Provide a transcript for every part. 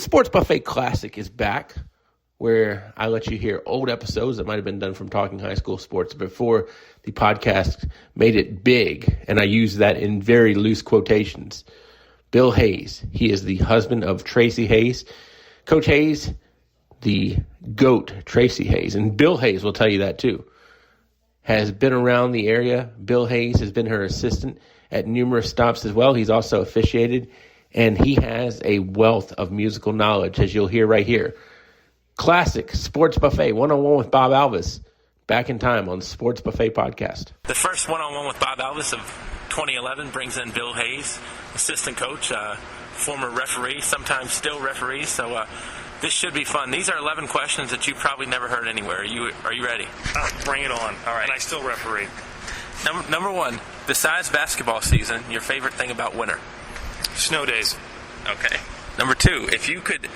Sports Buffet Classic is back, where I let you hear old episodes that might have been done from Talking High School Sports before the podcast made it big, and I use that in very loose quotations. Bill Hayes, he is the husband of Tracie Hayes. Coach Hayes, the GOAT, Tracie Hayes, and Bill Hayes will tell you that too, has been around the area. Bill Hayes has been her assistant at numerous stops as well. He's also officiated, and he has a wealth of musical knowledge, as you'll hear right here. Classic Sports Buffet, one-on-one with Bob Alvis, back in time on the Sports Buffet podcast. The first one-on-one with Bob Alvis of 2011 brings in Bill Hayes, assistant coach, former referee, sometimes still referee, so this should be fun. These are 11 questions that you probably never heard anywhere. Are you ready? Bring it on. All right. And I still referee. Number one, besides basketball season, your favorite thing about winter? Snow days. Okay. Number two, if you could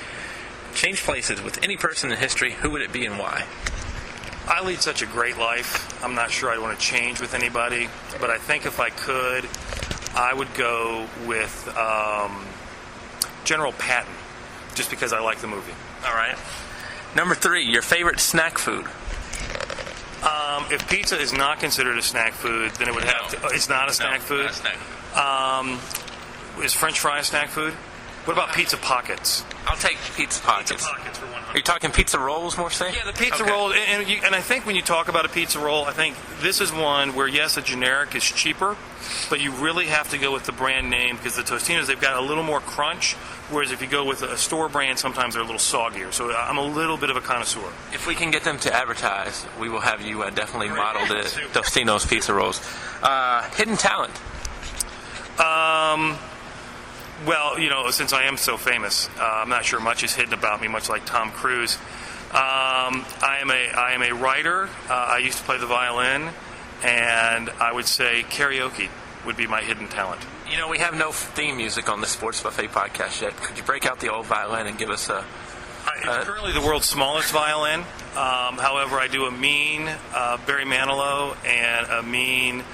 change places with any person in history, who would it be and why? I lead such a great life. I'm not sure I'd want to change with anybody, but I think if I could, I would go with General Patton, just because I like the movie. All right. Number three, your favorite snack food? If pizza is not considered a snack food, then it would have to... It's not a snack food? Not a snack. Is French fry a snack food? What about pizza pockets? I'll take pizza pockets. Pizza pockets for 100. Are you talking pizza rolls more, say? Yeah, the pizza roll. And I think when you talk about a pizza roll, I think this is one where, yes, a generic is cheaper, but you really have to go with the brand name because the Tostinos, they've got a little more crunch, whereas if you go with a store brand, sometimes they're a little soggier. So I'm a little bit of a connoisseur. If we can get them to advertise, we will have you definitely model the Tostinos pizza rolls. Hidden talent? Well, since I am so famous, I'm not sure much is hidden about me, much like Tom Cruise. I am a writer. I used to play the violin, and I would say karaoke would be my hidden talent. We have no theme music on the Sports Buffet podcast yet. Could you break out the old violin and give us a... It's currently the world's smallest violin. However, I do a mean Barry Manilow and a mean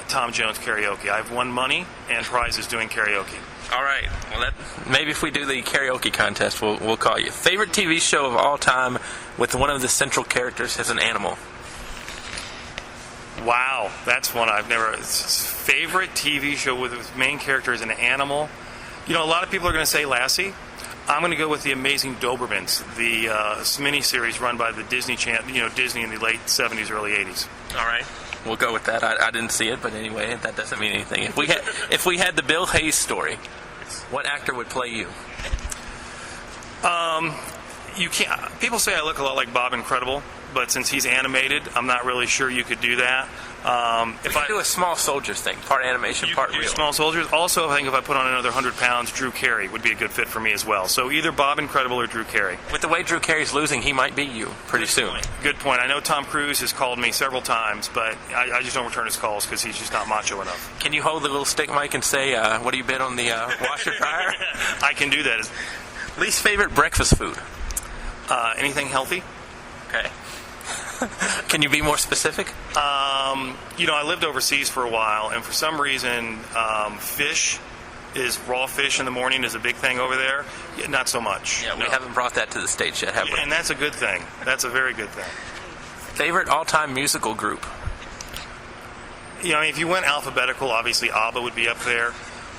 Tom Jones karaoke. I've won money and prizes doing karaoke. All right. Well, maybe if we do the karaoke contest, we'll call you. Favorite TV show of all time with one of the central characters as an animal? Wow, that's one I've never... Favorite TV show with its main character as an animal? A lot of people are going to say Lassie. I'm going to go with the Amazing Dobermans, the mini-series run by the Disney Channel, Disney in the late 70s, early 80s. All right. We'll go with that. I didn't see it, but anyway, that doesn't mean anything. If we had the Bill Hayes story, what actor would play you? You can't. People say I look a lot like Bob Incredible, but since he's animated, I'm not really sure you could do that. If I do a small soldiers thing, part animation, part real. Small soldiers. Also, I think if I put on another 100 pounds, Drew Carey would be a good fit for me as well. So either Bob Incredible or Drew Carey. With the way Drew Carey's losing, he might beat you pretty soon. Good point. I know Tom Cruise has called me several times, but I just don't return his calls because he's just not macho enough. Can you hold the little stick mic and say, what do you bet on the washer dryer? I can do that. Least favorite breakfast food? Anything healthy. Okay. Can you be more specific? I lived overseas for a while, and for some reason, raw fish in the morning is a big thing over there. Yeah, not so much. Yeah, we haven't brought that to the States yet, have we? And that's a good thing. That's a very good thing. Favorite all-time musical group? If you went alphabetical, obviously ABBA would be up there.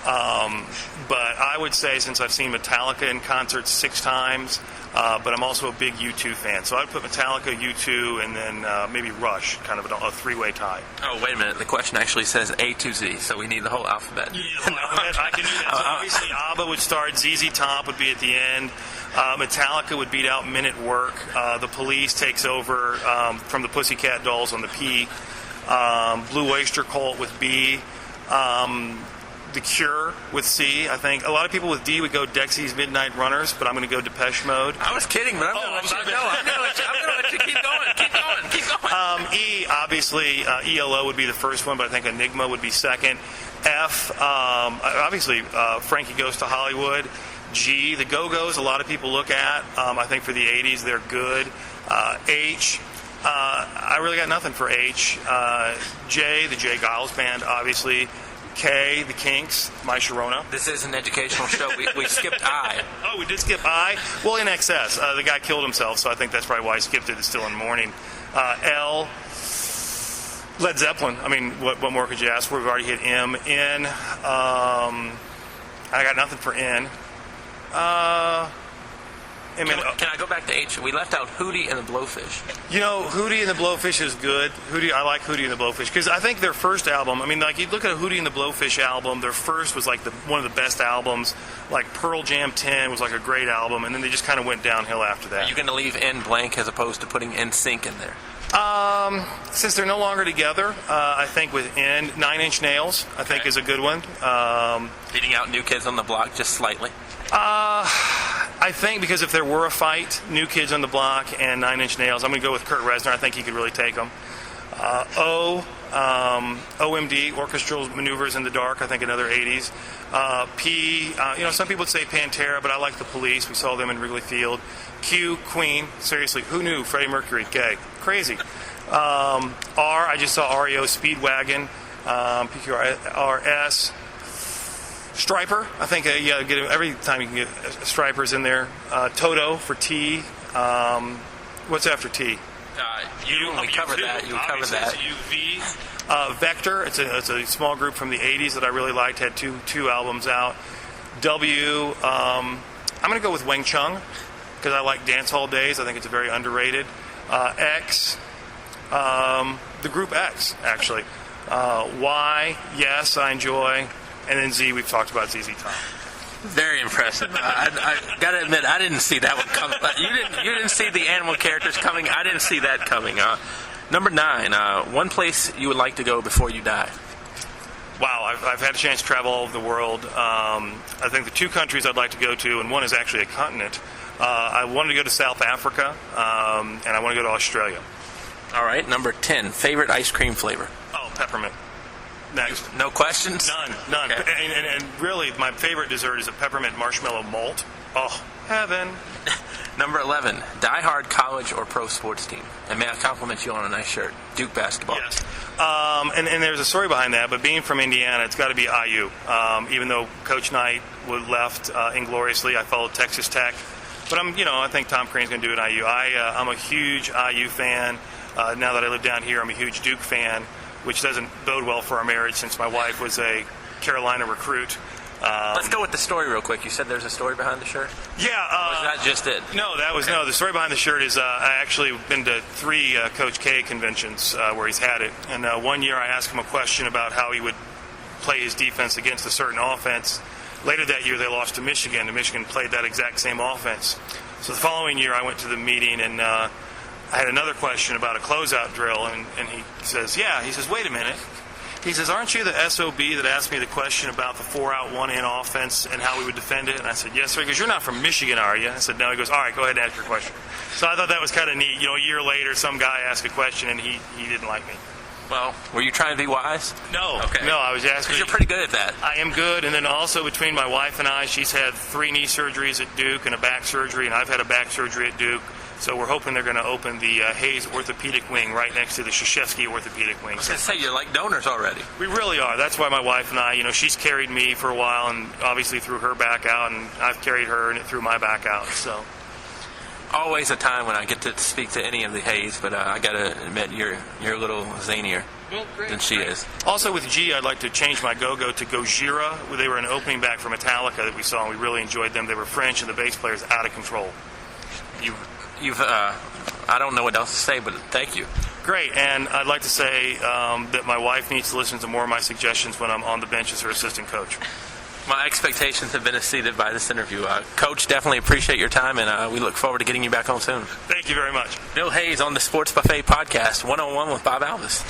But I would say, since I've seen Metallica in concert 6 times, but I'm also a big U2 fan. So I'd put Metallica, U2, and then maybe Rush, kind of a three-way tie. Oh, wait a minute. The question actually says A to Z, so we need the whole alphabet. Yeah, the whole alphabet. I can do that. So obviously ABBA would start, ZZ Top would be at the end. Metallica would beat out Men at Work. The Police takes over from the Pussycat Dolls on the P. Blue Oyster Cult with B. The Cure with C. I think a lot of people with D would go Dexy's Midnight Runners, but I'm going to go Depeche Mode. I was kidding, but I'm going to let you keep going. E, obviously, ELO would be the first one, but I think Enigma would be second. F, obviously, Frankie Goes to Hollywood. G, the Go-Go's, a lot of people look at. I think for the 80s, they're good. H, I really got nothing for H. J, the J Giles Band, obviously. K, the Kinks, My Sharona. This is an educational show. We skipped I. Oh, we did skip I? Well, In Excess. The guy killed himself, so I think that's probably why he skipped it. It's still in the morning. L, Led Zeppelin. I mean, what more could you ask for? We've already hit M. N, I got nothing for N. Can I go back to H? We left out Hootie and the Blowfish. You know, Hootie and the Blowfish is good. I like Hootie and the Blowfish because I think their first album, I mean, like you look at a Hootie and the Blowfish album, their first was like one of the best albums. Like Pearl Jam 10 was like a great album, and then they just kind of went downhill after that. Are you going to leave N blank as opposed to putting NSYNC in there? Since they're no longer together, I think with N, 9 Inch Nails, I think is a good one. Beating out New Kids on the Block just slightly? I think because if there were a fight, New Kids on the Block and 9 Inch Nails, I'm going to go with Kurt Reznor. I think he could really take them. OMD, Orchestral Maneuvers in the Dark, I think another 80s. P, some people would say Pantera, but I like the Police. We saw them in Wrigley Field. Q, Queen. Seriously, who knew Freddie Mercury gay? Crazy. R, I just saw REO Speedwagon. PQRS. Striper, I think, get every time you can get Stripers in there. Toto for T. What's after T? We covered that. You covered that. UV. Vector, it's a small group from the 80s that I really liked, had two albums out. W, I'm going to go with Wang Chung because I like Dance Hall Days. I think it's very underrated. X, the group X, actually. Y, yes, I enjoy. And then Z, we've talked about ZZ Top. Very impressive. I got to admit, I didn't see that one coming. You didn't see the animal characters coming. I didn't see that coming. Number 9, one place you would like to go before you die. Wow, I've had a chance to travel all over the world. I think the 2 countries I'd like to go to, and one is actually a continent. I wanted to go to South Africa, and I want to go to Australia. All right, number 10, favorite ice cream flavor. Oh, peppermint. Next. No questions? None. Okay. And really, my favorite dessert is a peppermint marshmallow malt. Oh, heaven. Number 11, diehard college or pro sports team. And may I compliment you on a nice shirt? Duke basketball. Yes. And there's a story behind that, but being from Indiana, it's got to be IU. Even though Coach Knight left ingloriously, I followed Texas Tech. But I think Tom Crean's going to do it at IU. I'm a huge IU fan. Now that I live down here, I'm a huge Duke fan, which doesn't bode well for our marriage since my wife was a Carolina recruit. Let's go with the story real quick. You said there's a story behind the shirt? Yeah. Was that just it? No, the story behind the shirt is I actually been to 3 Coach K conventions where he's had it. And one year I asked him a question about how he would play his defense against a certain offense. Later that year they lost to Michigan, and Michigan played that exact same offense. So the following year I went to the meeting, and I had another question about a closeout drill, and he says, wait a minute. He says, aren't you the SOB that asked me the question about the 4-out, 1-in offense and how we would defend it? And I said, yes, sir. He goes, you're not from Michigan, are you? I said, no. He goes, all right, go ahead and ask your question. So I thought that was kind of neat. A year later, some guy asked a question, and he didn't like me. Well, were you trying to be wise? No. Okay. No, I was asking. Because you're pretty good at that. I am good. And then also between my wife and I, she's had 3 knee surgeries at Duke and a back surgery, and I've had a back surgery at Duke. So we're hoping they're going to open the Hayes orthopedic wing right next to the Krzyzewski orthopedic wing. I was going to say, you're like donors already. We really are. That's why my wife and I, she's carried me for a while and obviously threw her back out, and I've carried her and it threw my back out. So always a time when I get to speak to any of the Hayes, but I got to admit, you're a little zanier than she is. Also with G, I'd like to change my go-go to Gojira. They were an opening back for Metallica that we saw, and we really enjoyed them. They were French, and the bass player's out of control. You've I don't know what else to say, but thank you. Great, and I'd like to say that my wife needs to listen to more of my suggestions when I'm on the bench as her assistant coach. My expectations have been exceeded by this interview. Coach, definitely appreciate your time, and we look forward to getting you back on soon. Thank you very much. Bill Hayes on the Sports Buffet podcast, 1-on-1 with Bob Alvis.